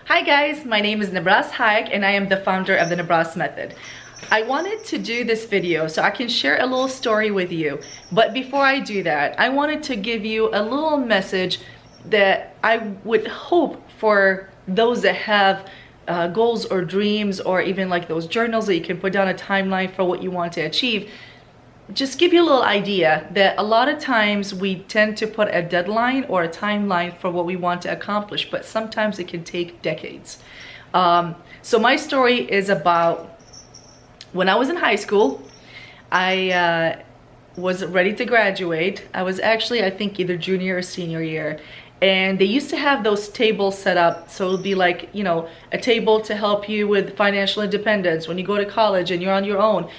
Hi guys, my name is Nabras Hayek and I am the founder of the Nabras Method. I wanted to do this video so I can share a little story with you. But before I do that, I wanted to give you a little message that I would hope for those that have goals or dreams, or even like those journals that you can put down a timeline for what you want to achieve. Just give you a little idea that a lot of times we tend to put a deadline or a timeline for what we want to accomplish, but sometimes it can take decades. So my story is about when I was in high school. I was ready to graduate. I was actually, I think, either junior or senior year. And they used to have those tables set up. So it'll be like, you know, a table to help you with financial independence when you go to college and you're on your own.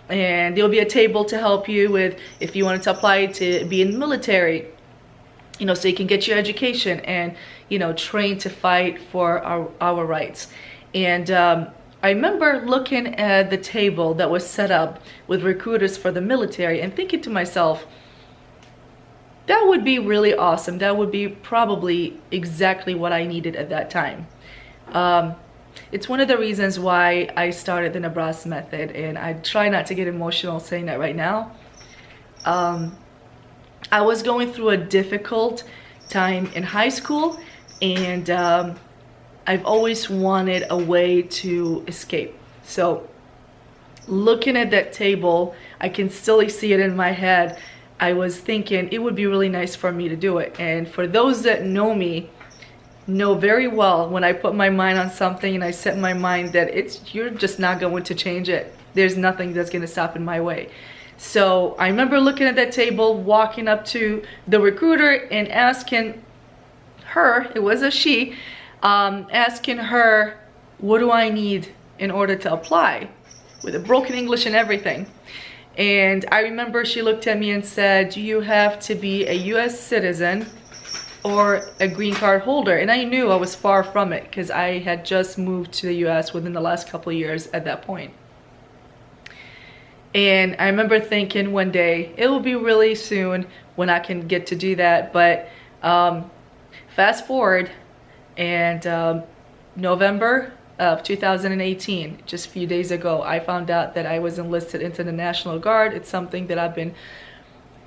And there'll be a table to help you with if you wanted to apply to be in the military, you know, so you can get your education and, you know, train to fight for our rights. And I remember looking at the table that was set up with recruiters for the military and thinking to myself, that would be really awesome. That would be probably exactly what I needed at that time. It's one of the reasons why I started the Nabras Method, and I try not to get emotional saying that right now. I was going through a difficult time in high school, and I've always wanted a way to escape. So looking at that table, I can still see it in my head. I was thinking it would be really nice for me to do it. And for those that know me, know very well when I put my mind on something and I set my mind that you're just not going to change it. There's nothing that's going to stop in my way. So I remember looking at that table, walking up to the recruiter and asking her, it was a she, asking her, what do I need in order to apply, with a broken English and everything. And I remember she looked at me and said, you have to be a US citizen or a green card holder. And I knew I was far from it because I had just moved to the US within the last couple of years at that point. And I remember thinking one day, it will be really soon when I can get to do that. But fast forward, and November of 2018, just a few days ago, I found out that I was enlisted into the National Guard. It's something that I've been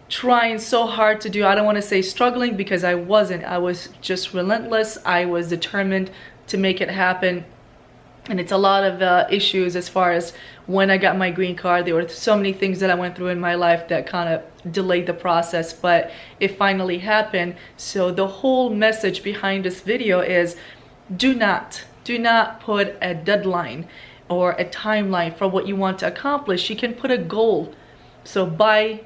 trying so hard to do. I don't want to say struggling, because I wasn't. I was just relentless. I was determined to make it happen. And it's a lot of issues as far as when I got my green card. There were so many things that I went through in my life that kind of delayed the process, but it finally happened. So the whole message behind this video is do not put a deadline or a timeline for what you want to accomplish. You can put a goal. So by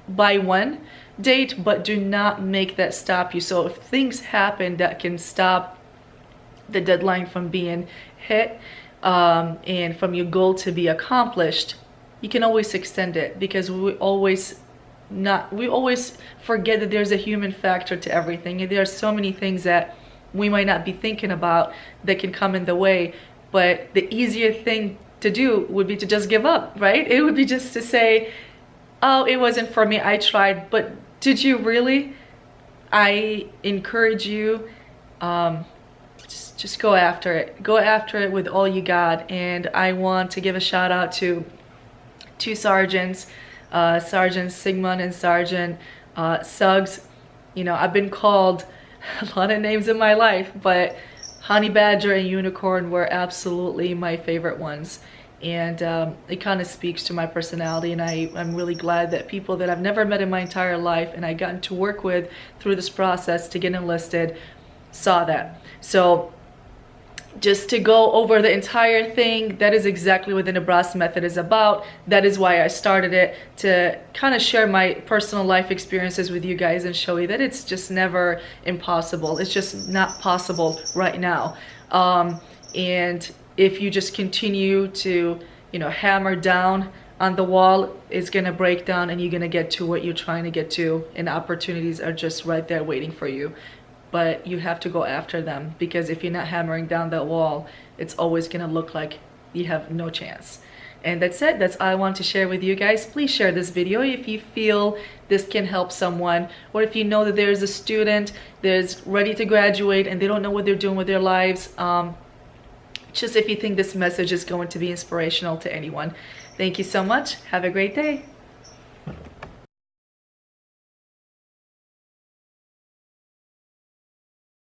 one date, but do not make that stop you. So if things happen that can stop the deadline from being hit, and from your goal to be accomplished, you can always extend it, because we always forget that there's a human factor to everything, and there are so many things that we might not be thinking about that can come in the way. But the easier thing to do would be to just give up, right? It would be just to say, oh, it wasn't for me, I tried, but did you really? I encourage you, just go after it. Go after it with all you got. And I want to give a shout out to two sergeants, Sergeant Sigmund and Sergeant Suggs. You know, I've been called a lot of names in my life, but Honey Badger and Unicorn were absolutely my favorite ones. And it kind of speaks to my personality, and I'm really glad that people that I've never met in my entire life and I gotten to work with through this process to get enlisted saw that. So just to go over the entire thing, that is exactly what the Nabras Method is about. That is why I started it, to kind of share my personal life experiences with you guys and show you that it's just never impossible. It's just not possible right now. And if you just continue to, hammer down on the wall, it's gonna break down and you're gonna get to what you're trying to get to, and opportunities are just right there waiting for you. But you have to go after them, because if you're not hammering down that wall, it's always gonna look like you have no chance. And that's it. That's all I want to share with you guys. Please share this video if you feel this can help someone, or if you know that there's a student that's ready to graduate and they don't know what they're doing with their lives. Just if you think this message is going to be inspirational to anyone. Thank you so much. Have a great day.